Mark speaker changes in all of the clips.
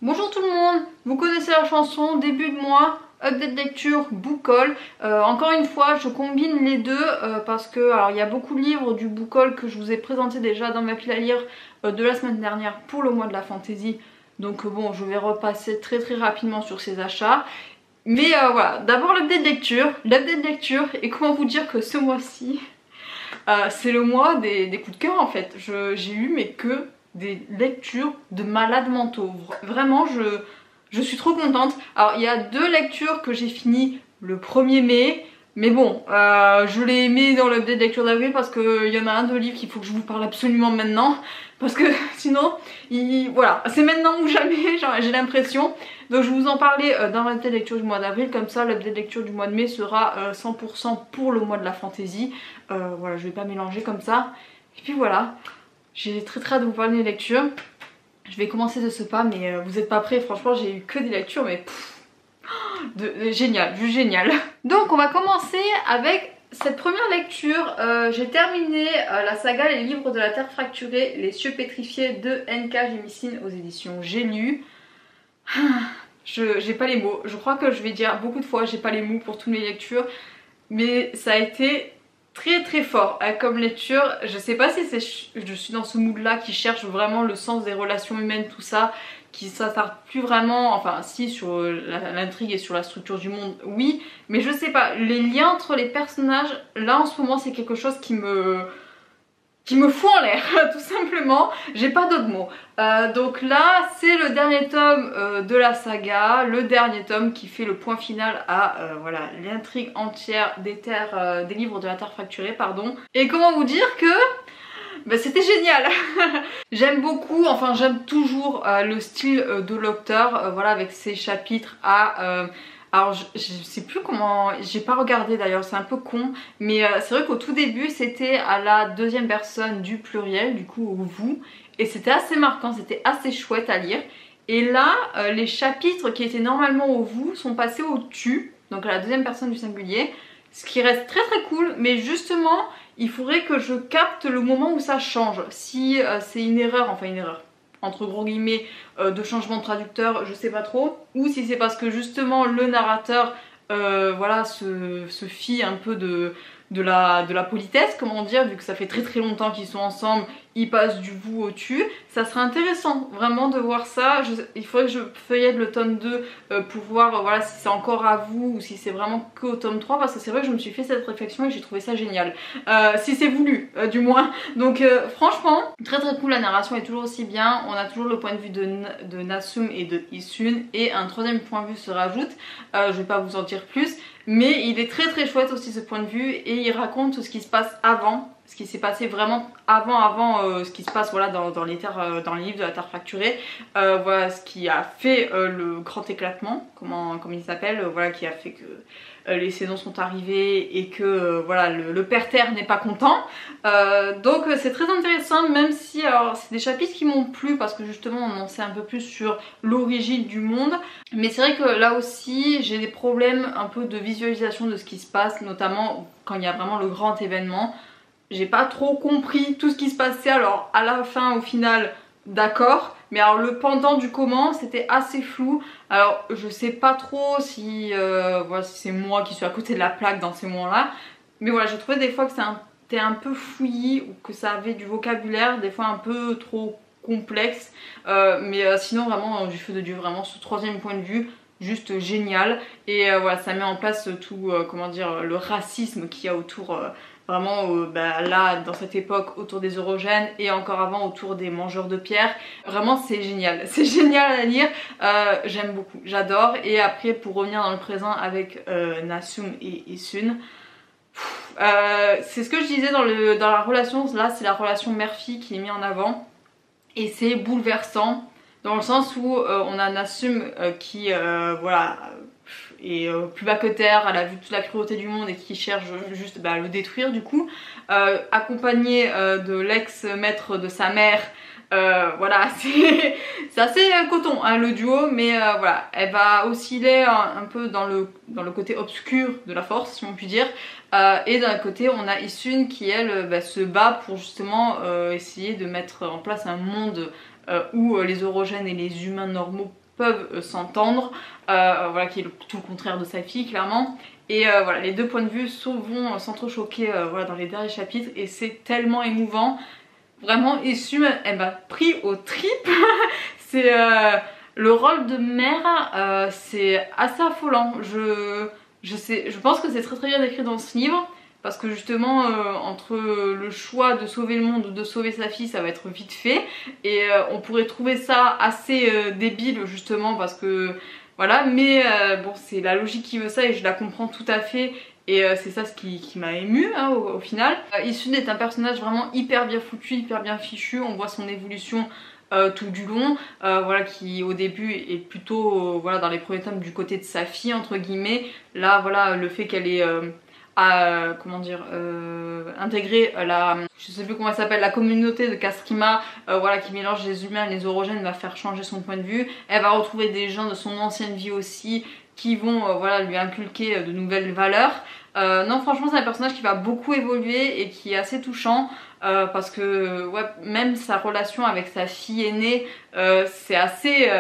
Speaker 1: Bonjour tout le monde, vous connaissez la chanson, début de mois, update lecture, book haul. Encore une fois, je combine les deux parce que alors il y a beaucoup de livres du book haul que je vous ai présenté déjà dans ma pile à lire de la semaine dernière pour le mois de la fantasy. Donc bon, je vais repasser très rapidement sur ces achats. Mais voilà, d'abord l'update lecture. L'update lecture, et comment vous dire que ce mois-ci, c'est le mois des coups de cœur en fait. J'ai eu mais que des lectures de malades mentaux. Vraiment, je suis trop contente. Alors, il y a deux lectures que j'ai finies le 1er mai. Mais bon, je l'ai aimé dans l'update lecture d'avril parce qu'il y en a un de livres qu'il faut que je vous parle absolument maintenant. Parce que sinon, voilà, c'est maintenant ou jamais, j'ai l'impression. Donc je vais vous en parler dans l'update lecture du mois d'avril. Comme ça, l'update lecture du mois de mai sera 100% pour le mois de la fantasy. Voilà, je vais pas mélanger comme ça. Et puis voilà. J'ai très hâte de vous parler des lectures. Je vais commencer de ce pas, mais vous êtes pas prêts. Franchement, j'ai eu que des lectures, mais génial, juste génial. Donc, on va commencer avec cette première lecture. J'ai terminé la saga Les Livres de la Terre Fracturée, Les Cieux Pétrifiés de N.K. Jemisin aux éditions J'ai lu. J'ai pas les mots. Je crois que je vais dire beaucoup de fois, j'ai pas les mots pour toutes mes lectures, mais ça a été très fort comme lecture. Je sais pas si je suis dans ce mood là qui cherche vraiment le sens des relations humaines, tout ça, qui s'attarde plus vraiment, enfin si, sur l'intrigue et sur la structure du monde, oui, mais je sais pas, les liens entre les personnages là en ce moment c'est quelque chose qui me fout en l'air tout simplement, j'ai pas d'autres mots. Donc là c'est le dernier tome de la saga, le dernier tome qui fait le point final à voilà, l'intrigue entière des livres de la Terre Fracturée, pardon. Et comment vous dire que bah, c'était génial. J'aime beaucoup, enfin j'aime toujours le style de l'auteur, voilà, avec ses chapitres à alors je sais plus comment, j'ai pas regardé d'ailleurs, c'est un peu con, mais c'est vrai qu'au tout début c'était à la deuxième personne du pluriel, du coup au vous, et c'était assez marquant, c'était assez chouette à lire. Et là les chapitres qui étaient normalement au vous sont passés au tu, donc à la deuxième personne du singulier, ce qui reste très cool, mais justement il faudrait que je capte le moment où ça change, si c'est une erreur, enfin une erreur entre gros guillemets de changement de traducteur, je sais pas trop, ou si c'est parce que justement le narrateur voilà, se fie un peu de la politesse, comment dire, vu que ça fait très longtemps qu'ils sont ensemble, ils passent du vous au tu. Ça serait intéressant vraiment de voir ça. Il faudrait que je feuillette le tome 2 pour voir voilà, si c'est encore à vous ou si c'est vraiment que au tome 3, parce que c'est vrai que je me suis fait cette réflexion et j'ai trouvé ça génial. Si c'est voulu du moins. Donc franchement, très cool, la narration est toujours aussi bien. On a toujours le point de vue de Nasum et de Isun, et un troisième point de vue se rajoute. Je vais pas vous en dire plus, mais il est très chouette aussi ce point de vue, et il raconte tout ce qui se passe avant, ce qui s'est passé vraiment avant ce qui se passe voilà, dans les livres de la Terre Fracturée, voilà ce qui a fait le grand éclatement, comme il s'appelle, voilà, qui a fait que les saisons sont arrivées et que voilà, le père Terre n'est pas content. Donc c'est très intéressant, même si alors c'est des chapitres qui m'ont plu parce que justement on en sait un peu plus sur l'origine du monde, mais c'est vrai que là aussi j'ai des problèmes un peu de visualisation de ce qui se passe, notamment quand il y a vraiment le grand événement. J'ai pas trop compris tout ce qui se passait, alors à la fin au final d'accord, mais alors le pendant du comment c'était assez flou. Alors je sais pas trop si, voilà, si c'est moi qui suis à côté de la plaque dans ces moments là, mais voilà, j'ai trouvé des fois que c'était un peu fouillis, ou que ça avait du vocabulaire des fois un peu trop complexe, mais sinon vraiment du feu de Dieu, vraiment ce troisième point de vue juste génial. Et voilà, ça met en place tout comment dire, le racisme qu'il y a autour vraiment bah, là dans cette époque autour des Eurogènes, et encore avant autour des mangeurs de pierre. Vraiment c'est génial à lire, j'aime beaucoup, j'adore. Et après pour revenir dans le présent avec Nasum et Isun, c'est ce que je disais dans la relation, là c'est la relation mère-fille qui est mise en avant, et c'est bouleversant dans le sens où on a Nasum qui voilà, est plus bas que terre, elle a vu toute la cruauté du monde et qui cherche juste à le détruire du coup, accompagnée de l'ex-maître de sa mère. Voilà, c'est assez coton hein, le duo, mais voilà, elle va osciller un peu dans le côté obscur de la force, si on peut dire, et d'un côté on a Isun qui elle se bat pour justement essayer de mettre en place un monde où les orogènes et les humains normaux peuvent s'entendre, voilà, qui est tout le contraire de sa fille clairement. Et voilà, les deux points de vue vont s'entrechoquer voilà, dans les derniers chapitres et c'est tellement émouvant. Vraiment, Issum, elle m'a pris aux tripes. C'est le rôle de mère, c'est assez affolant. Je pense que c'est très très bien décrit dans ce livre. Parce que justement, entre le choix de sauver le monde ou de sauver sa fille, ça va être vite fait. Et on pourrait trouver ça assez débile justement parce que... Voilà, mais bon, c'est la logique qui veut ça et je la comprends tout à fait. Et c'est ça ce qui m'a émue hein, au final. Issum est un personnage vraiment hyper bien foutu, hyper bien fichu. On voit son évolution tout du long, voilà, qui au début est plutôt voilà, dans les premiers tomes du côté de sa fille entre guillemets. Là voilà, le fait qu'elle ait comment dire, intégrer la, je sais plus comment elle s'appelle, la communauté de Castrima, voilà, qui mélange les humains et les orogènes, va faire changer son point de vue. Elle va retrouver des gens de son ancienne vie aussi qui vont voilà, lui inculquer de nouvelles valeurs. Non franchement c'est un personnage qui va beaucoup évoluer et qui est assez touchant parce que ouais, même sa relation avec sa fille aînée c'est assez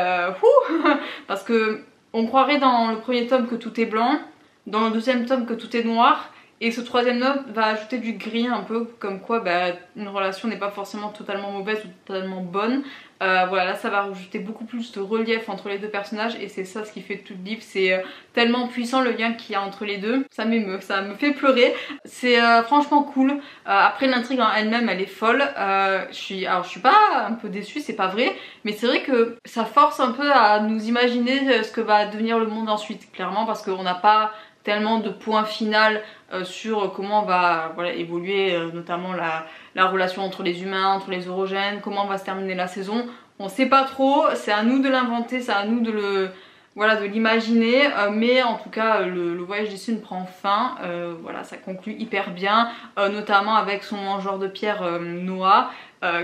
Speaker 1: parce que on croirait dans le premier tome que tout est blanc, dans le deuxième tome que tout est noir, et ce troisième tome va ajouter du gris un peu, comme quoi bah, une relation n'est pas forcément totalement mauvaise ou totalement bonne. Voilà, là ça va rajouter beaucoup plus de relief entre les deux personnages et c'est ça ce qui fait tout le livre. C'est tellement puissant le lien qu'il y a entre les deux, ça m'émeut, ça me fait pleurer. C'est franchement cool. Après l'intrigue en elle-même elle est folle. Alors je suis pas un peu déçue, c'est pas vrai, mais c'est vrai que ça force un peu à nous imaginer ce que va devenir le monde ensuite, clairement, parce qu'on n'a pas tellement de points final sur comment va voilà, évoluer notamment la relation entre les humains, entre les orogènes, comment va se terminer la saison. On sait pas trop, c'est à nous de l'inventer, c'est à nous de le voilà, de l'imaginer, mais en tout cas le voyage d'Issum prend fin, voilà, ça conclut hyper bien, notamment avec son mangeur de pierre Noah,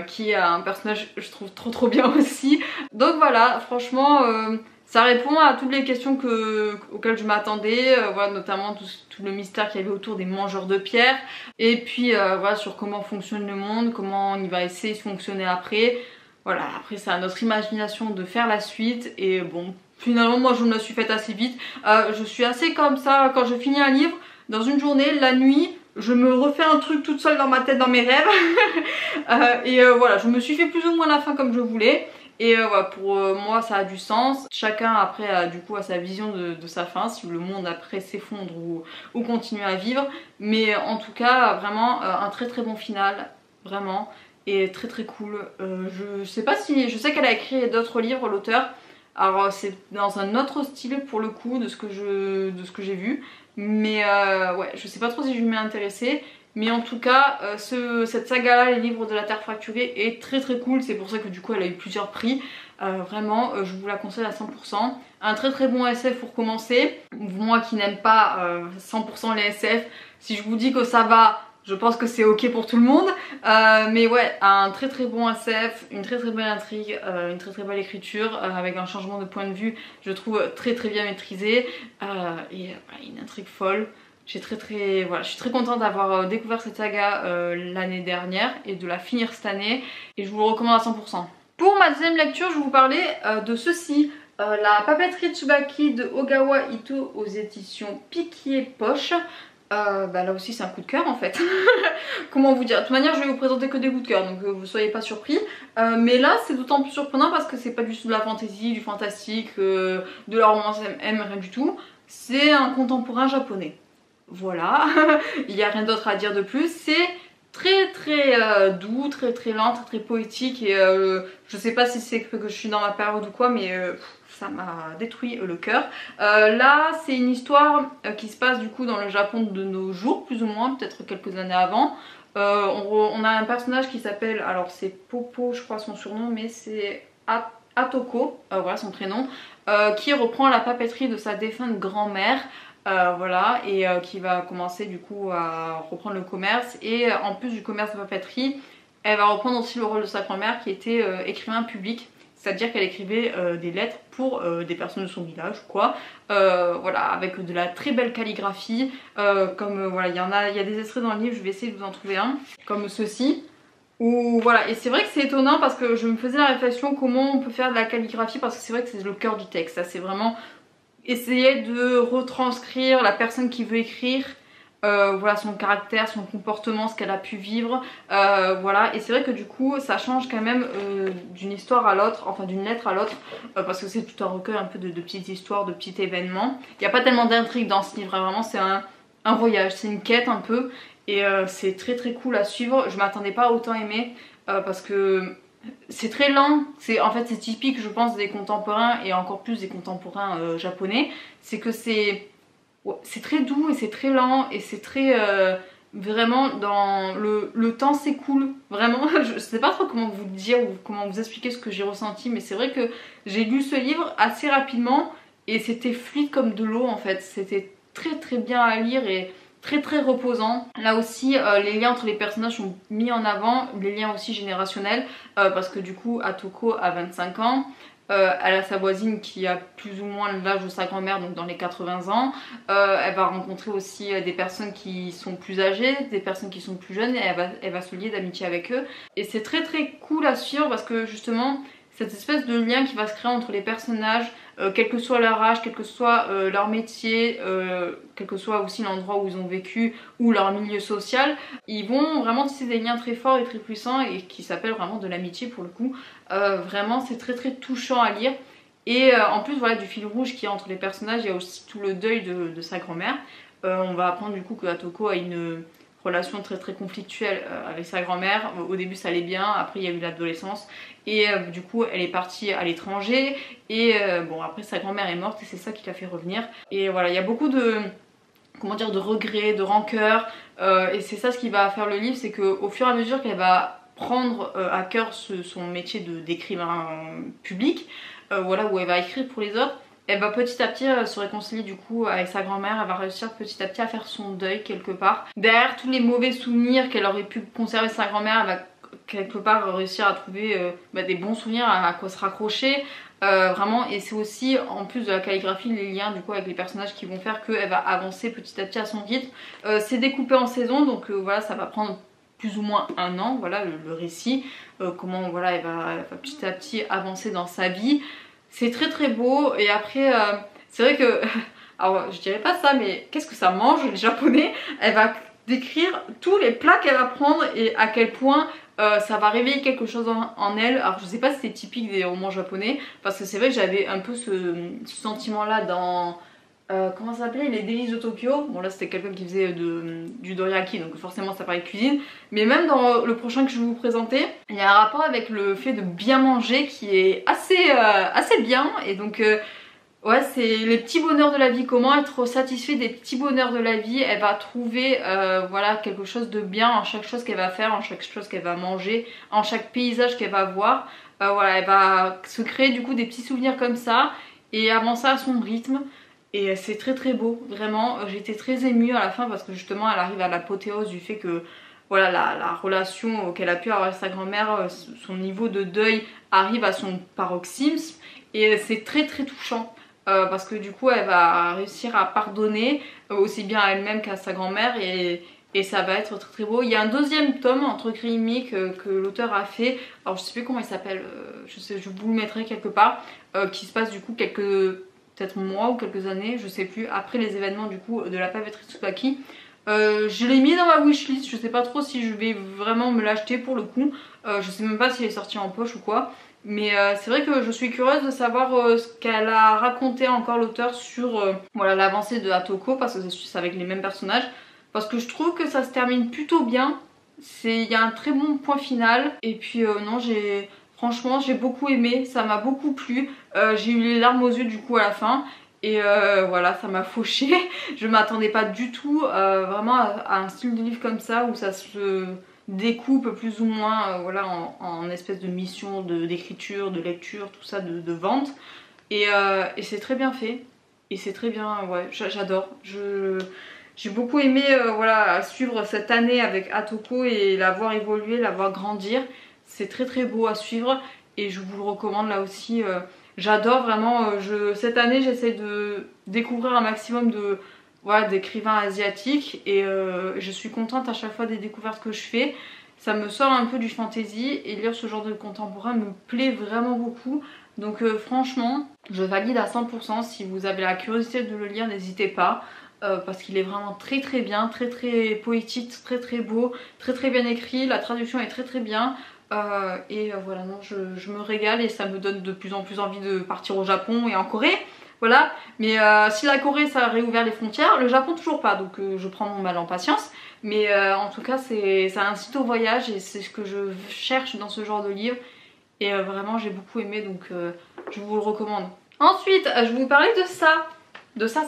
Speaker 1: qui est un personnage je trouve trop bien aussi. Donc voilà, franchement ça répond à toutes les questions auxquelles je m'attendais, voilà, notamment tout le mystère qu'il y avait autour des mangeurs de pierre, et puis voilà, sur comment fonctionne le monde, comment il va essayer de fonctionner après. Voilà, après c'est à notre imagination de faire la suite, et bon, finalement moi je me la suis faite assez vite. Je suis assez comme ça, quand je finis un livre, dans une journée, la nuit, je me refais un truc toute seule dans ma tête, dans mes rêves, et voilà, je me suis fait plus ou moins la fin comme je voulais. Et voilà, pour moi ça a du sens. Chacun après a du coup a sa vision de sa fin, si le monde après s'effondre ou continue à vivre. Mais en tout cas vraiment un très bon final, vraiment, et très cool. Je sais pas si, je sais qu'elle a écrit d'autres livres, l'auteur. Alors c'est dans un autre style pour le coup de ce que j'ai vu. Mais ouais, je sais pas trop si je m'y intéresser. Mais en tout cas, cette saga là, les livres de la Terre fracturée, est très cool. C'est pour ça que du coup elle a eu plusieurs prix. Vraiment, je vous la conseille à 100%. Un très bon SF pour commencer. Moi qui n'aime pas 100% les SF, si je vous dis que ça va, je pense que c'est ok pour tout le monde. Mais ouais, un très bon SF, une très belle intrigue, une très belle écriture, avec un changement de point de vue, je trouve très bien maîtrisé. Et une intrigue folle. Voilà, je suis très contente d'avoir découvert cette saga l'année dernière et de la finir cette année, et je vous le recommande à 100%. Pour ma deuxième lecture, je vais vous parler de ceci, la papeterie Tsubaki de Ogawa Ito aux éditions Piquier Poche. Là aussi c'est un coup de cœur en fait. Comment vous dire, de toute manière je vais vous présenter que des coups de cœur, donc vous soyez pas surpris. Mais là c'est d'autant plus surprenant parce que c'est pas du tout de la fantasy, du fantastique, de la romance M, rien du tout. C'est un contemporain japonais. Voilà, il n'y a rien d'autre à dire de plus. C'est très doux, très lent, très poétique, et je sais pas si c'est que je suis dans ma période ou quoi, mais ça m'a détruit le cœur. Là c'est une histoire qui se passe du coup dans le Japon de nos jours, plus ou moins, peut-être quelques années avant. On a un personnage qui s'appelle, alors c'est Popo je crois son surnom, mais c'est Atoko, voilà son prénom, qui reprend la papeterie de sa défunte grand-mère. Voilà, et qui va commencer du coup à reprendre le commerce, et en plus du commerce de papeterie, elle va reprendre aussi le rôle de sa grand-mère qui était écrivain public, c'est-à-dire qu'elle écrivait des lettres pour des personnes de son village ou quoi, voilà, avec de la très belle calligraphie, comme voilà, il y a des extraits dans le livre, je vais essayer de vous en trouver un, comme ceci. Ou voilà, et c'est vrai que c'est étonnant parce que je me faisais la réflexion comment on peut faire de la calligraphie, parce que c'est vrai que c'est le cœur du texte, ça c'est vraiment essayer de retranscrire la personne qui veut écrire, voilà, son caractère, son comportement, ce qu'elle a pu vivre, voilà. Et c'est vrai que du coup ça change quand même d'une histoire à l'autre, enfin d'une lettre à l'autre, parce que c'est tout un recueil un peu de petites histoires, de petits événements. Il n'y a pas tellement d'intrigue dans ce livre, hein, vraiment c'est un voyage, c'est une quête un peu, et c'est très très cool à suivre. Je m'attendais pas à autant aimer, parce que c'est très lent, en fait c'est typique je pense des contemporains et encore plus des contemporains japonais, c'est que c'est très doux et c'est très lent et c'est très vraiment dans le temps s'écoule vraiment. Je sais pas trop comment vous dire ou comment vous expliquer ce que j'ai ressenti, mais c'est vrai que j'ai lu ce livre assez rapidement et c'était fluide comme de l'eau en fait, c'était très très bien à lire et très très reposant. Là aussi les liens entre les personnages sont mis en avant, les liens aussi générationnels, parce que du coup Atoko a 25 ans, elle a sa voisine qui a plus ou moins l'âge de sa grand-mère, donc dans les 80 ans. Elle va rencontrer aussi des personnes qui sont plus âgées, des personnes qui sont plus jeunes, et elle va se lier d'amitié avec eux. Et c'est très très cool à suivre parce que justement cette espèce de lien qui va se créer entre les personnages, quel que soit leur âge, quel que soit leur métier, quel que soit aussi l'endroit où ils ont vécu ou leur milieu social, ils vont vraiment tisser des liens très forts et très puissants et qui s'appellent vraiment de l'amitié pour le coup. Vraiment c'est très très touchant à lire. Et en plus voilà du fil rouge qu'il y a entre les personnages, il y a aussi tout le deuil de sa grand-mère. On va apprendre du coup que Atoko a une relation très très conflictuelle avec sa grand-mère. Au début ça allait bien, après il y a eu l'adolescence et du coup elle est partie à l'étranger et bon après sa grand-mère est morte et c'est ça qui l'a fait revenir. Et voilà, il y a beaucoup de, comment dire, de regrets, de rancœur, et c'est ça ce qui va faire le livre, c'est qu'au fur et à mesure qu'elle va prendre à cœur son métier d'écrivain public, voilà, où elle va écrire pour les autres, elle va petit à petit se réconcilier du coup avec sa grand-mère. Elle va réussir petit à petit à faire son deuil quelque part. Derrière tous les mauvais souvenirs qu'elle aurait pu conserver de sa grand-mère, elle va quelque part réussir à trouver des bons souvenirs à quoi se raccrocher. Vraiment, et c'est aussi en plus de la calligraphie les liens du coup avec les personnages qui vont faire qu'elle va avancer petit à petit à son rythme. C'est découpé en saisons, donc voilà, ça va prendre plus ou moins un an, voilà le récit, comment voilà elle va petit à petit avancer dans sa vie. C'est très très beau. Et après c'est vrai que alors je dirais pas ça, mais qu'est-ce que ça mange les japonais. Elle va décrire tous les plats qu'elle va prendre et à quel point ça va réveiller quelque chose en elle. Alors je sais pas si c'est typique des romans japonais, parce que c'est vrai que j'avais un peu ce sentiment là dans comment ça s'appelait, les délices de Tokyo. Bon là c'était quelqu'un qui faisait du dorayaki, donc forcément ça parlait de cuisine. Mais même dans le prochain que je vais vous présenter, il y a un rapport avec le fait de bien manger qui est assez bien. Et donc ouais, c'est les petits bonheurs de la vie, comment être satisfait des petits bonheurs de la vie. Elle va trouver voilà, quelque chose de bien en chaque chose qu'elle va faire, en chaque chose qu'elle va manger, en chaque paysage qu'elle va voir. Voilà, elle va se créer du coup des petits souvenirs comme ça et avancer à son rythme. Et c'est très très beau, vraiment. J'étais très émue à la fin parce que justement elle arrive à l'apothéose du fait que voilà, la relation qu'elle a pu avoir avec sa grand-mère, son niveau de deuil arrive à son paroxysme. Et c'est très très touchant. Parce que du coup elle va réussir à pardonner aussi bien à elle-même qu'à sa grand-mère et ça va être très très beau. Il y a un deuxième tome entre Krimi que l'auteur a fait, alors je sais plus comment il s'appelle, je vous le mettrai quelque part, qui se passe du coup peut-être mois ou quelques années, je sais plus, après les événements du coup de la papeterie Tsubaki. Je l'ai mis dans ma wishlist, je sais pas trop si je vais vraiment me l'acheter pour le coup, je sais même pas s'il est sorti en poche ou quoi. Mais c'est vrai que je suis curieuse de savoir ce qu'elle a raconté encore l'auteur sur voilà, l'avancée de Atoko, parce que c'est avec les mêmes personnages. Parce que je trouve que ça se termine plutôt bien. Il y a un très bon point final. Et puis non, franchement j'ai beaucoup aimé, ça m'a beaucoup plu. J'ai eu les larmes aux yeux du coup à la fin. Et voilà, ça m'a fauché. Je m'attendais pas du tout vraiment à un style de livre comme ça où ça se découpe plus ou moins voilà, en espèce de mission d'écriture, de lecture, tout ça, de vente. Et c'est très bien fait. Et c'est très bien, ouais, j'adore. J'ai beaucoup aimé voilà, suivre cette année avec Atoko et la voir évoluer, la voir grandir. C'est très très beau à suivre et je vous le recommande là aussi. J'adore vraiment, cette année j'essaie de découvrir un maximum voilà, d'écrivains asiatiques et je suis contente à chaque fois des découvertes que je fais. ça me sort un peu du fantasy et lire ce genre de contemporain me plaît vraiment beaucoup. Donc franchement, je valide à 100%. Si vous avez la curiosité de le lire, n'hésitez pas. Parce qu'il est vraiment très très bien, très très poétique, très très beau, très très bien écrit. La traduction est très très bien. Voilà, non, je me régale et ça me donne de plus en plus envie de partir au Japon et en Corée. Voilà, mais si la Corée ça a réouvert les frontières, le Japon toujours pas, donc je prends mon mal en patience. Mais en tout cas, ça incite au voyage et c'est ce que je cherche dans ce genre de livre. Et vraiment, j'ai beaucoup aimé, donc je vous le recommande. Ensuite, je vais vous parler de ça. De ça,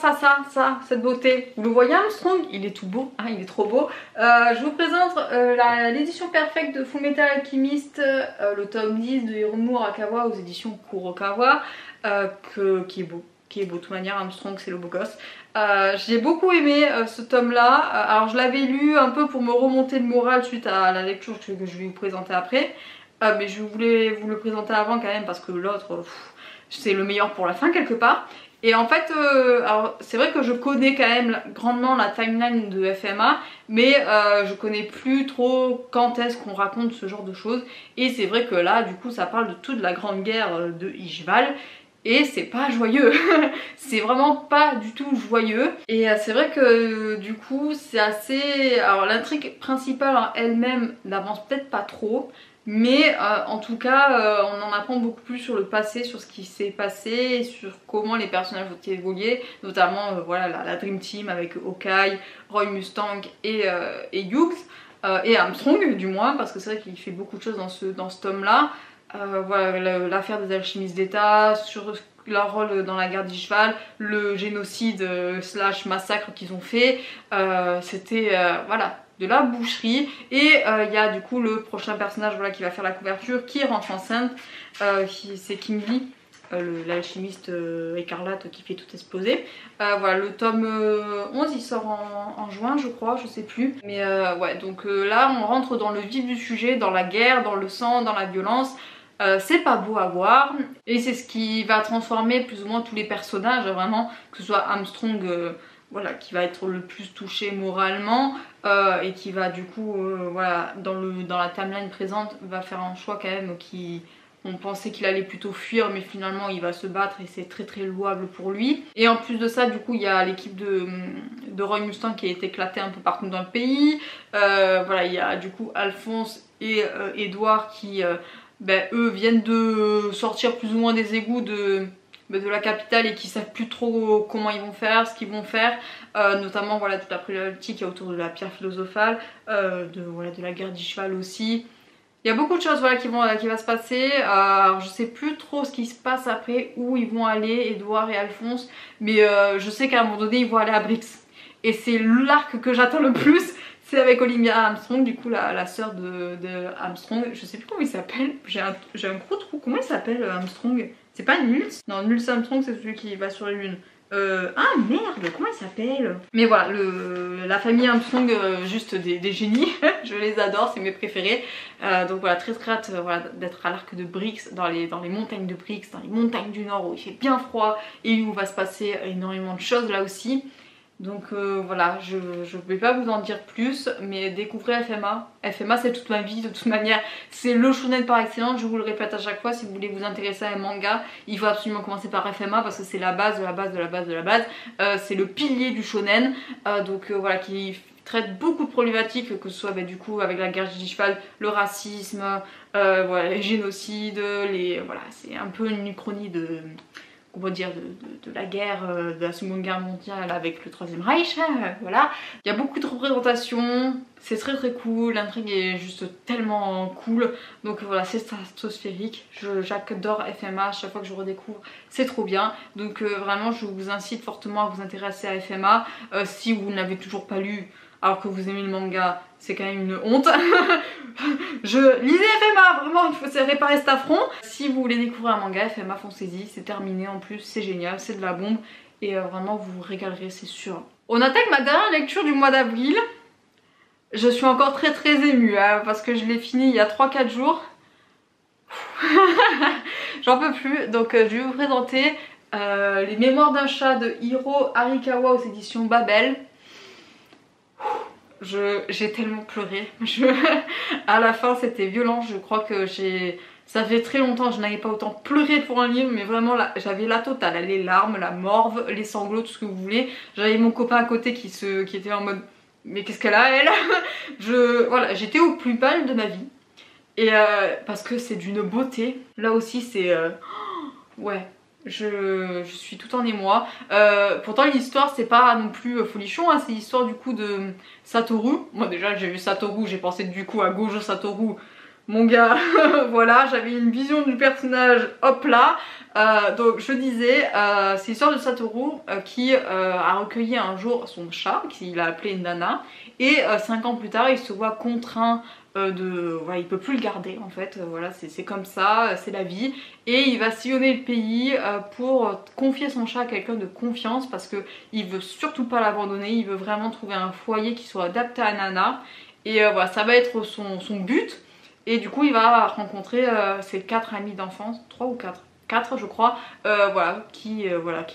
Speaker 1: cette beauté. Vous le voyez, Armstrong? Il est tout beau, hein, il est trop beau. Je vous présente l'édition perfecte de Fullmetal Alchemist, le tome 10 de Hiromu Arakawa aux éditions Kurokawa, qui est beau. De toute manière, Armstrong c'est le beau gosse. J'ai beaucoup aimé ce tome là. Alors je l'avais lu un peu pour me remonter le moral suite à la lecture que je vais vous présenter après. Mais je voulais vous le présenter avant quand même parce que l'autre c'est le meilleur pour la fin quelque part. Et en fait, c'est vrai que je connais quand même grandement la timeline de FMA, mais je connais plus trop quand est-ce qu'on raconte ce genre de choses. Et c'est vrai que là, du coup, ça parle de toute la grande guerre de Ishval. Et c'est pas joyeux, c'est vraiment pas du tout joyeux. Et c'est vrai que du coup c'est assez... Alors l'intrigue principale en elle-même n'avance peut-être pas trop, mais en tout cas on en apprend beaucoup plus sur le passé, sur ce qui s'est passé, sur comment les personnages ont évolué, notamment voilà, la Dream Team avec Hawkeye, Roy Mustang et Hughes, et Armstrong du moins, parce que c'est vrai qu'il fait beaucoup de choses dans ce tome-là. Voilà, l'affaire des alchimistes d'État, sur leur rôle dans la guerre d'Ishval, le génocide slash massacre qu'ils ont fait, c'était voilà, de la boucherie. Et il y a du coup le prochain personnage voilà, qui va faire la couverture, qui rentre enceinte, c'est King Lee, l'alchimiste écarlate qui fait tout exploser. Voilà, le tome 11 il sort en juin je crois, je sais plus. Mais ouais, donc là on rentre dans le vif du sujet, dans la guerre, dans le sang, dans la violence. C'est pas beau à voir et c'est ce qui va transformer plus ou moins tous les personnages, vraiment, que ce soit Armstrong voilà, qui va être le plus touché moralement et qui va du coup voilà, dans la timeline présente va faire un choix quand même qui... On pensait qu'il allait plutôt fuir mais finalement il va se battre et c'est très très louable pour lui. Et en plus de ça du coup il y a l'équipe de Roy Mustang qui est éclatée un peu partout dans le pays. Voilà, il y a du coup Alphonse et Edouard qui eux viennent de sortir plus ou moins des égouts de la capitale et qui savent plus trop comment ils vont faire, ce qu'ils vont faire, notamment voilà toute la problématique autour de la pierre philosophale, de la guerre d'Ishval aussi. Il y a beaucoup de choses voilà, qui va se passer. Alors je sais plus trop ce qui se passe après, où ils vont aller, Edouard et Alphonse, mais je sais qu'à un moment donné ils vont aller à Brix. Et c'est l'arc que j'attends le plus, c'est avec Olympia Armstrong, du coup la sœur de Armstrong. Je sais plus comment il s'appelle, j'ai un gros trou, comment il s'appelle Armstrong? C'est pas Nuls? Non, Nuls Armstrong c'est celui qui va sur les lunes. Ah merde, comment il s'appelle? Mais voilà, la famille Armstrong, juste des génies, je les adore, c'est mes préférés. Donc voilà, très très hâte voilà, d'être à l'arc de Brix, dans les montagnes de Brix, dans les montagnes du Nord où il fait bien froid et où va se passer énormément de choses là aussi. Donc voilà, je vais pas vous en dire plus, mais découvrez FMA. FMA c'est toute ma vie de toute manière, c'est le shonen par excellence, je vous le répète à chaque fois, si vous voulez vous intéresser à un manga, il faut absolument commencer par FMA parce que c'est la base de la base de la base de la base, c'est le pilier du shonen, voilà, qui traite beaucoup de problématiques, que ce soit du coup avec la guerre d'Ishval, le racisme, voilà, les génocides, voilà, c'est un peu une uchronie de... on va dire de la guerre, de la Seconde Guerre mondiale avec le Troisième Reich, voilà. Il y a beaucoup de représentations, c'est très très cool, l'intrigue est juste tellement cool, donc voilà, c'est stratosphérique, j'adore FMA, chaque fois que je redécouvre, c'est trop bien, donc vraiment je vous incite fortement à vous intéresser à FMA, si vous ne l'avez toujours pas lu, alors que vous aimez le manga, c'est quand même une honte. Lisez FMA, vraiment, il faut se réparer cet affront. Si vous voulez découvrir un manga, FMA, foncez-y, c'est terminé en plus, c'est génial, c'est de la bombe. Et vraiment, vous vous régalerez, c'est sûr. On attaque ma dernière lecture du mois d'avril. Je suis encore très très émue, hein, parce que je l'ai fini il y a 3-4 jours. J'en peux plus, donc je vais vous présenter les mémoires d'un chat de Hiro Arikawa aux éditions Babel. j'ai tellement pleuré. À la fin c'était violent, je crois que ça fait très longtemps que je n'avais pas autant pleuré pour un livre, mais vraiment j'avais la totale, les larmes, la morve, les sanglots, tout ce que vous voulez. J'avais mon copain à côté qui était en mode mais qu'est-ce qu'elle a elle. Voilà, j'étais au plus pâle de ma vie. Et parce que c'est d'une beauté. Là aussi c'est... ouais. Je suis tout en émoi. Pourtant l'histoire c'est pas non plus folichon, hein, c'est l'histoire du coup de Satoru. Moi déjà j'ai vu Satoru, j'ai pensé du coup à Gojo Satoru, mon gars. Voilà, j'avais une vision du personnage, hop là. Donc je disais, c'est l'histoire de Satoru qui a recueilli un jour son chat, qu'il a appelé Nana. Et 5 ans plus tard il se voit contraint voilà, il peut plus le garder en fait, voilà, c'est comme ça, c'est la vie. Et il va sillonner le pays pour confier son chat à quelqu'un de confiance parce que il veut surtout pas l'abandonner, il veut vraiment trouver un foyer qui soit adapté à Nana. Et voilà, ça va être son but. Et du coup il va rencontrer ses 4 amis d'enfance, 3 ou 4 je crois, voilà, qui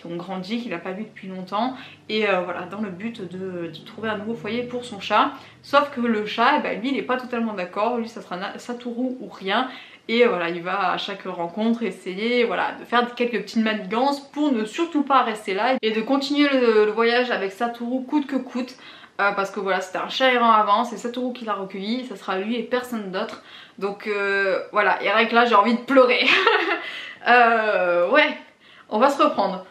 Speaker 1: ont grandi, qu'il n'a pas vu depuis longtemps, et voilà, dans le but de trouver un nouveau foyer pour son chat. Sauf que le chat, eh ben, lui il n'est pas totalement d'accord, lui ça sera Satoru ou rien. Et voilà, il va à chaque rencontre essayer, voilà, de faire quelques petites manigances pour ne surtout pas rester là et de continuer le voyage avec Satoru coûte que coûte. Parce que voilà, c'était un chat errant avant, c'est Satoru qui l'a recueilli, ça sera lui et personne d'autre. Donc voilà, et rien que là j'ai envie de pleurer. Ouais, on va se reprendre.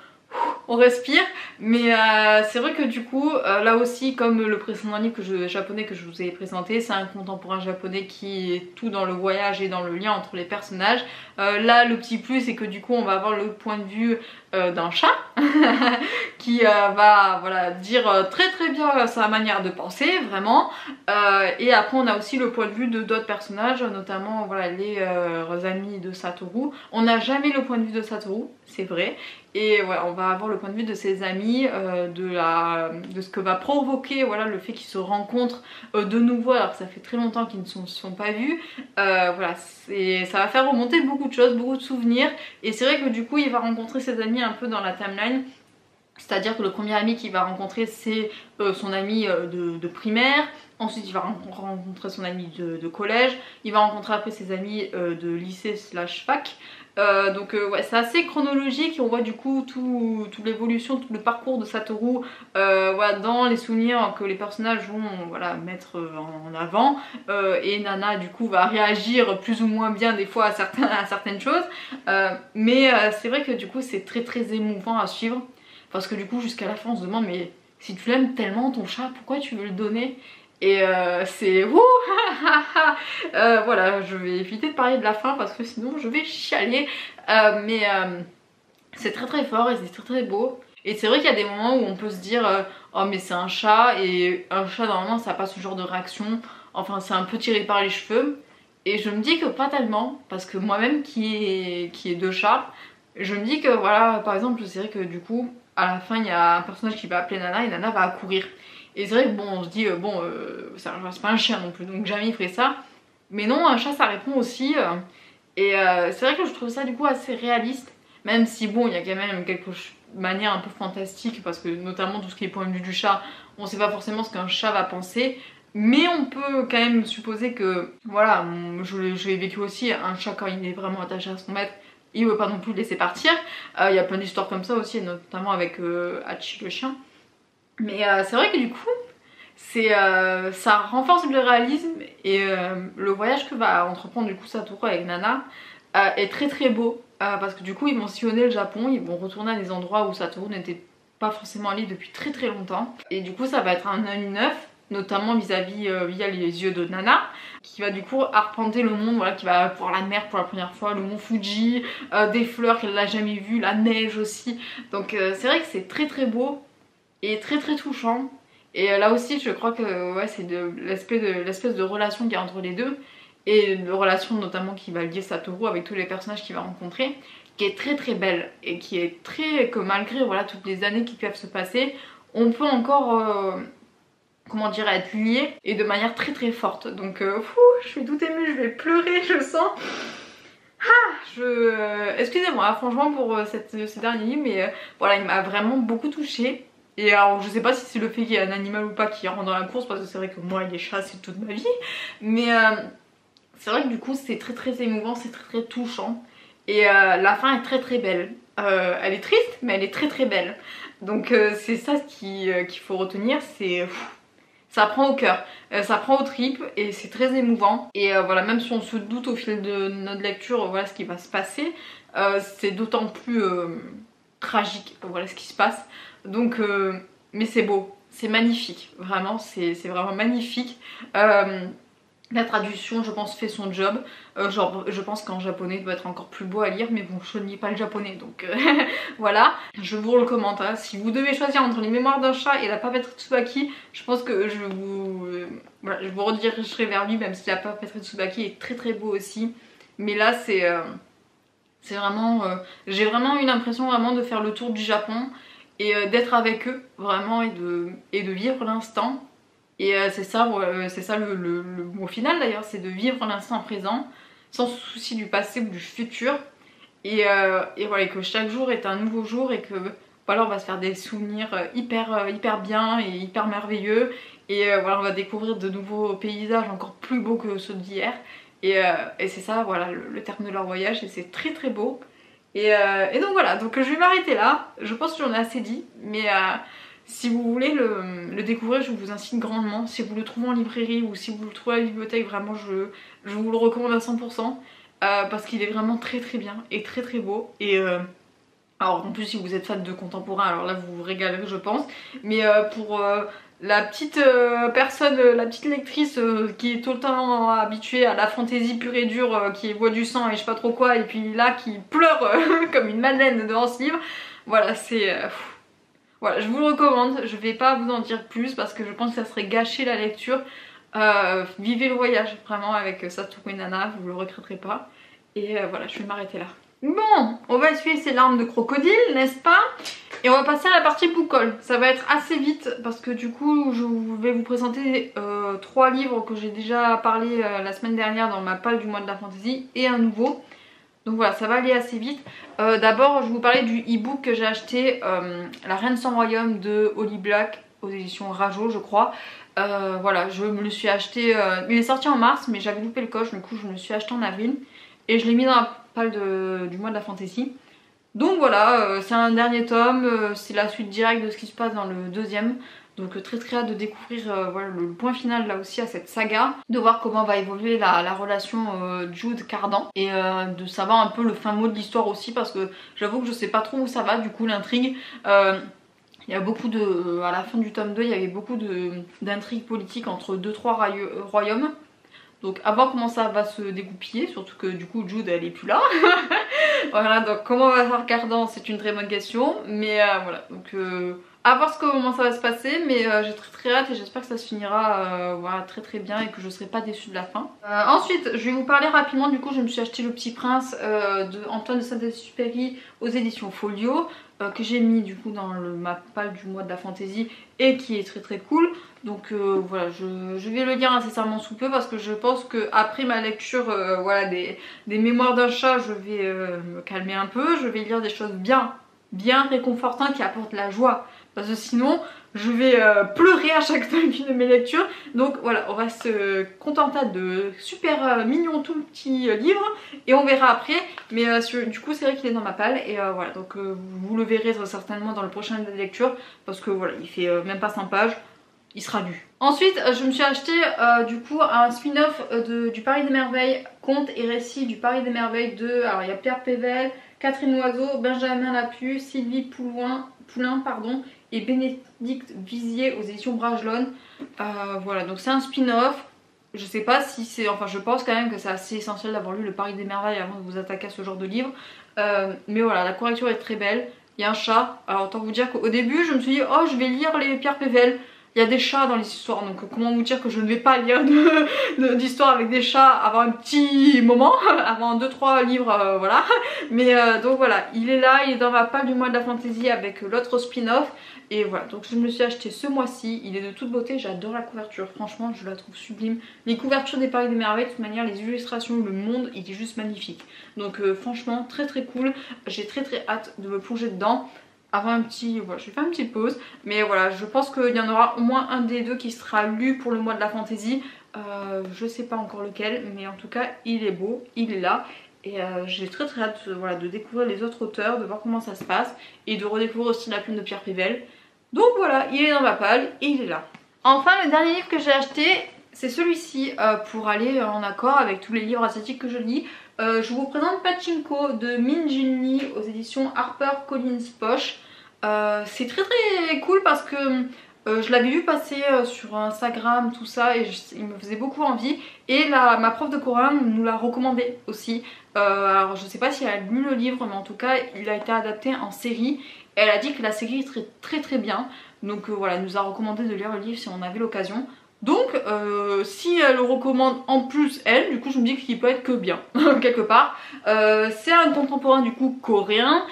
Speaker 1: On respire, mais c'est vrai que du coup, là aussi, comme le précédent livre japonais que je vous ai présenté, c'est un contemporain japonais qui est tout dans le voyage et dans le lien entre les personnages. Là, le petit plus, c'est que du coup, on va avoir le point de vue d'un chat qui va voilà, dire très bien sa manière de penser, vraiment. Et après, on a aussi le point de vue de d'autres personnages, notamment voilà, les amis de Satoru. On n'a jamais le point de vue de Satoru, c'est vrai. Et voilà, on va avoir le point de vue de ses amis, de ce que va provoquer voilà, le fait qu'ils se rencontrent de nouveau alors que ça fait très longtemps qu'ils ne se sont pas vus. Voilà, ça va faire remonter beaucoup de choses, beaucoup de souvenirs. Et c'est vrai que du coup il va rencontrer ses amis un peu dans la timeline. C'est-à-dire que le premier ami qu'il va rencontrer c'est son ami de primaire. Ensuite il va rencontrer son ami de collège. Il va rencontrer après ses amis de lycée / fac. Donc ouais, c'est assez chronologique et on voit du coup toute l'évolution, tout le parcours de Satoru voilà, dans les souvenirs que les personnages vont voilà, mettre en avant. Et Nana du coup va réagir plus ou moins bien des fois à certaines choses. Mais c'est vrai que du coup c'est très émouvant à suivre. Parce que du coup jusqu'à la fin on se demande mais si tu l'aimes tellement ton chat, pourquoi tu veux le donner? Et c'est ouh voilà, je vais éviter de parler de la fin parce que sinon je vais chialer. Mais c'est très fort et c'est très beau. Et c'est vrai qu'il y a des moments où on peut se dire oh mais c'est un chat, et un chat normalement ça n'a pas ce genre de réaction. Enfin c'est un peu tiré par les cheveux. Et je me dis que pas tellement, parce que moi-même qui ai 2 chats, je me dis que voilà, par exemple c'est vrai que du coup à la fin il y a un personnage qui va appeler Nana et Nana va accourir. Et c'est vrai que bon, on se dit, bon, c'est pas un chien non plus, donc jamais il ferait ça. Mais non, un chat ça répond aussi. Et c'est vrai que je trouve ça du coup assez réaliste. Même si bon, il y a quand même quelques manières un peu fantastiques, parce que notamment tout ce qui est point de vue du chat, on sait pas forcément ce qu'un chat va penser. Mais on peut quand même supposer que, voilà, je l'ai vécu aussi, un chat quand il est vraiment attaché à son maître, il veut pas non plus le laisser partir. Il y a plein d'histoires comme ça aussi, notamment avec Hachi le chien. Mais c'est vrai que du coup, ça renforce le réalisme et le voyage que va entreprendre du coup Satoru avec Nana est très beau. Parce que du coup ils vont sillonner le Japon, ils vont retourner à des endroits où Satoru n'était pas forcément allé depuis très longtemps. Et du coup ça va être un œil neuf, notamment via les yeux de Nana, qui va du coup arpenter le monde, voilà, qui va voir la mer pour la première fois, le mont Fuji, des fleurs qu'elle n'a jamais vues, la neige aussi. Donc c'est vrai que c'est très beau et très touchant. Et là aussi je crois que ouais, c'est l'espèce de relation qu'il y a entre les deux, et de relation notamment qui va lier Satoru avec tous les personnages qu'il va rencontrer, qui est très belle et qui est que malgré voilà, toutes les années qui peuvent se passer, on peut encore comment dire, être liés et de manière très forte. Donc je suis tout émue, je vais pleurer, je sens. Excusez-moi franchement pour ce dernier livre, mais voilà, il m'a vraiment beaucoup touchée. Et alors je sais pas si c'est le fait qu'il y ait un animal ou pas qui rentre dans la course, parce que c'est vrai que moi les chats c'est toute ma vie, mais c'est vrai que du coup c'est très émouvant, c'est très touchant. Et la fin est très belle. Elle est triste mais elle est très belle. Donc c'est ça qu'il faut retenir, c'est... Ça prend au cœur, ça prend aux tripes et c'est très émouvant. Et voilà, même si on se doute au fil de notre lecture voilà ce qui va se passer, c'est d'autant plus tragique voilà ce qui se passe. Donc mais c'est beau, c'est magnifique, vraiment c'est vraiment magnifique. La traduction je pense fait son job, genre je pense qu'en japonais il doit être encore plus beau à lire, mais bon je ne lis pas le japonais donc voilà. Je vous le recommande, hein. Si vous devez choisir entre les mémoires d'un chat et la papeterie Tsubaki, je pense que voilà, je vous redirigerai vers lui, même si la papeterie Tsubaki est très beau aussi. Mais là c'est vraiment, j'ai vraiment eu l'impression vraiment de faire le tour du Japon et d'être avec eux vraiment et de vivre l'instant. Et c'est ça le mot final d'ailleurs, c'est de vivre l'instant présent sans souci du passé ou du futur. Et voilà, que chaque jour est un nouveau jour et que voilà, on va se faire des souvenirs hyper bien et hyper merveilleux. Et voilà, on va découvrir de nouveaux paysages encore plus beaux que ceux d'hier. Et c'est ça, voilà, le terme de leur voyage, et c'est très beau. Et donc voilà, donc je vais m'arrêter là. Je pense que j'en ai assez dit, mais si vous voulez le découvrir, je vous incite grandement. Si vous le trouvez en librairie ou si vous le trouvez à la bibliothèque, vraiment je vous le recommande à 100%. Parce qu'il est vraiment très bien et très beau. Et alors en plus si vous êtes fan de contemporain, alors là vous vous régalerez je pense. Mais pour la petite personne, la petite lectrice qui est tout le temps habituée à la fantaisie pure et dure, qui boit du sang et je sais pas trop quoi, et puis là qui pleure comme une madeleine devant ce livre, voilà c'est... voilà, je vous le recommande, je vais pas vous en dire plus parce que je pense que ça serait gâcher la lecture. Vivez le voyage vraiment avec Satoru Nana, vous le regretterez pas. Et voilà, je vais m'arrêter là. Bon, on va essuyer ces larmes de crocodile, n'est-ce pas? Et on va passer à la partie book haul. Ça va être assez vite parce que du coup je vais vous présenter 3 livres que j'ai déjà parlé la semaine dernière dans ma palle du mois de la fantasy et un nouveau. Donc voilà, ça va aller assez vite. D'abord je vais vous parler du e-book que j'ai acheté, La Reine sans Royaume de Holly Black aux éditions Rajo je crois. Voilà, je me le suis acheté, il est sorti en mars mais j'avais loupé le coche, du coup je me le suis acheté en avril. Et je l'ai mis dans la palle du mois de la fantasy. Donc voilà, c'est un dernier tome, c'est la suite directe de ce qui se passe dans le deuxième. Donc très hâte de découvrir voilà, le point final là aussi à cette saga. De voir comment va évoluer la relation Jude-Cardan. Et de savoir un peu le fin mot de l'histoire aussi, parce que j'avoue que je sais pas trop où ça va du coup l'intrigue. Il y a beaucoup de... à la fin du tome 2, il y avait beaucoup d'intrigues politiques entre 2-3 royaumes. Donc à voir comment ça va se dégoupiller, surtout que du coup Jude elle est plus là. Voilà, donc comment va faire Cardan, c'est une très bonne question. Mais voilà, donc à voir comment ça va se passer. Mais j'ai très hâte et j'espère que ça se finira voilà, très bien et que je serai pas déçue de la fin. Ensuite je vais vous parler rapidement, du coup je me suis acheté Le Petit Prince de Antoine de Saint-Exupéry aux éditions Folio. Que j'ai mis du coup dans ma palle du mois de la fantasy et qui est très cool. Donc voilà, je vais le lire incessamment sous peu parce que je pense que après ma lecture voilà, des mémoires d'un chat, je vais me calmer un peu. Je vais lire des choses bien réconfortantes qui apportent la joie. Parce que sinon je vais pleurer à chaque fois d'une de mes lectures. Donc voilà, on va se contenter de super mignons tout petits livres et on verra après. Mais du coup c'est vrai qu'il est dans ma palle et voilà, donc vous le verrez certainement dans le prochain lecture parce que voilà, il fait même pas 100 pages, il sera lu. Ensuite je me suis acheté du coup un spin-off du Paris des Merveilles, contes et récits du Paris des Merveilles de... Alors il y a Pierre Pével, Catherine Loiseau, Benjamin Lapus, Sylvie Poulain pardon, et Bénédicte Vizier aux éditions Bragelonne. Voilà, donc c'est un spin-off. Je sais pas si c'est... Enfin je pense quand même que c'est assez essentiel d'avoir lu le Paris des Merveilles avant de vous attaquer à ce genre de livre. Mais voilà, la correcture est très belle. Il y a un chat. Alors autant vous dire qu'au début je me suis dit oh je vais lire les Pierre Pével. Il y a des chats dans les histoires, donc comment vous dire que je ne vais pas lire d'histoire avec des chats avant un petit moment, avant 2-3 livres, voilà. Mais donc voilà, il est là, il est dans ma palle du mois de la fantasy avec l'autre spin-off. Et voilà, donc je me le suis acheté ce mois-ci, il est de toute beauté, j'adore la couverture, franchement je la trouve sublime. Les couvertures des Paris des Merveilles, de toute manière les illustrations, le monde, il est juste magnifique. Donc franchement très cool, j'ai très hâte de me plonger dedans. avant voilà, je vais faire une petite pause. Mais voilà, je pense qu'il y en aura au moins un des deux qui sera lu pour le mois de la fantaisie. Je sais pas encore lequel, mais en tout cas il est beau, il est là. Et j'ai très hâte voilà, de découvrir les autres auteurs, de voir comment ça se passe. Et de redécouvrir aussi La Plume de Pierre Pével. Donc voilà, il est dans ma palle et il est là. Enfin, le dernier livre que j'ai acheté, c'est celui-ci pour aller en accord avec tous les livres asiatiques que je lis. Je vous présente Pachinko de Min Jin Lee aux éditions HarperCollins Poche. C'est très cool parce que je l'avais vu passer sur Instagram, tout ça, et il me faisait beaucoup envie. Et ma prof de coréen nous l'a recommandé aussi. Alors je sais pas si elle a lu le livre, mais en tout cas il a été adapté en série. Et elle a dit que la série est très bien. Donc voilà, elle nous a recommandé de lire le livre si on avait l'occasion. Donc si elle le recommande en plus elle, du coup je me dis qu'il peut être que bien quelque part. C'est un contemporain du coup coréen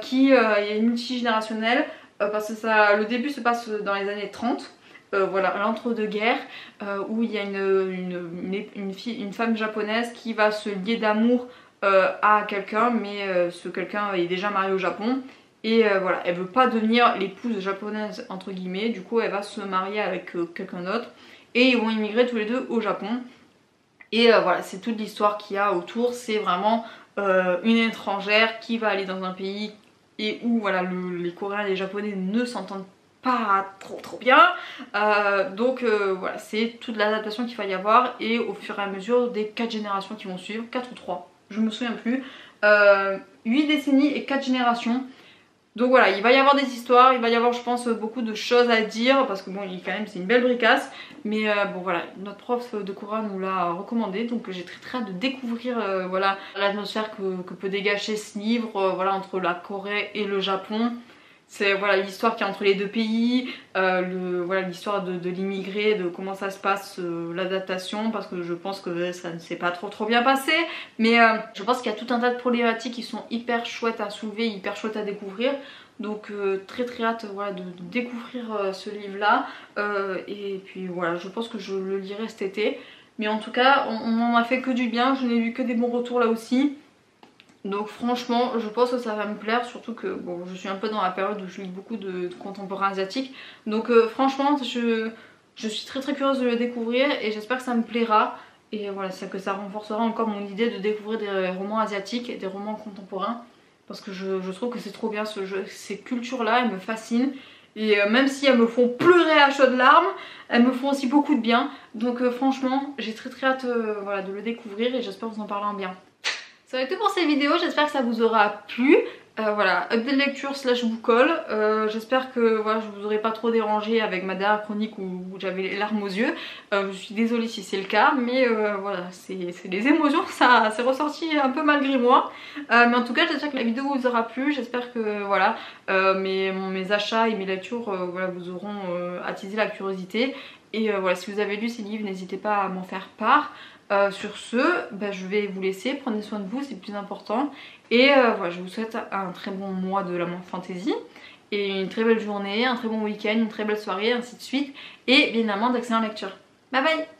Speaker 1: qui est multigénérationnel parce que le début se passe dans les années 30. Voilà, l'entre-deux-guerres où il y a une femme japonaise qui va se lier d'amour à quelqu'un, mais ce quelqu'un est déjà marié au Japon. Et voilà, elle veut pas devenir l'épouse japonaise entre guillemets, du coup elle va se marier avec quelqu'un d'autre et ils vont immigrer tous les deux au Japon. Et voilà, c'est toute l'histoire qu'il y a autour, c'est vraiment une étrangère qui va aller dans un pays et où voilà, les Coréens et les Japonais ne s'entendent pas trop bien. Donc voilà, c'est toute l'adaptation qu'il va y avoir et au fur et à mesure des 4 générations qui vont suivre, 4 ou 3, je me souviens plus, 8 décennies et 4 générations. Donc voilà, il va y avoir des histoires, il va y avoir je pense beaucoup de choses à dire parce que bon, quand même c'est une belle bricasse. Mais bon voilà, notre prof de coréen nous l'a recommandé, donc j'ai très hâte de découvrir voilà, l'atmosphère que peut dégager ce livre voilà, entre la Corée et le Japon. C'est voilà, l'histoire qui est entre les deux pays, voilà, l'histoire de l'immigré, de comment ça se passe, l'adaptation, parce que je pense que ça ne s'est pas trop bien passé. Mais je pense qu'il y a tout un tas de problématiques qui sont hyper chouettes à soulever, hyper chouettes à découvrir. Donc très hâte voilà, de découvrir ce livre là. Et puis voilà, je pense que je le lirai cet été. Mais en tout cas, on m'en a fait que du bien, je n'ai eu que des bons retours là aussi. Donc franchement je pense que ça va me plaire, surtout que bon, je suis un peu dans la période où je lis beaucoup de contemporains asiatiques. Donc franchement je suis très curieuse de le découvrir et j'espère que ça me plaira. Et voilà, c'est que ça renforcera encore mon idée de découvrir des romans asiatiques et des romans contemporains. Parce que je trouve que c'est trop bien ces cultures là, elles me fascinent. Et même si elles me font pleurer à chaudes larmes, elles me font aussi beaucoup de bien. Donc franchement j'ai très hâte voilà, de le découvrir et j'espère vous en parler en bien. Ça va être tout pour cette vidéo, j'espère que ça vous aura plu. Voilà, update lecture slash bookhaul. J'espère que voilà, je vous aurai pas trop dérangé avec ma dernière chronique où j'avais les larmes aux yeux. Je suis désolée si c'est le cas, mais voilà, c'est des émotions, ça s'est ressorti un peu malgré moi. Mais en tout cas, j'espère que la vidéo vous aura plu. J'espère que voilà, mes achats et mes lectures voilà, vous auront attisé la curiosité. Et voilà, si vous avez lu ces livres, n'hésitez pas à m'en faire part. Sur ce, bah, je vais vous laisser, prenez soin de vous, c'est le plus important. Et voilà, je vous souhaite un très bon mois de la fantaisie et une très belle journée, un très bon week-end, une très belle soirée, ainsi de suite. Et bien évidemment d'excellentes lectures. Bye bye!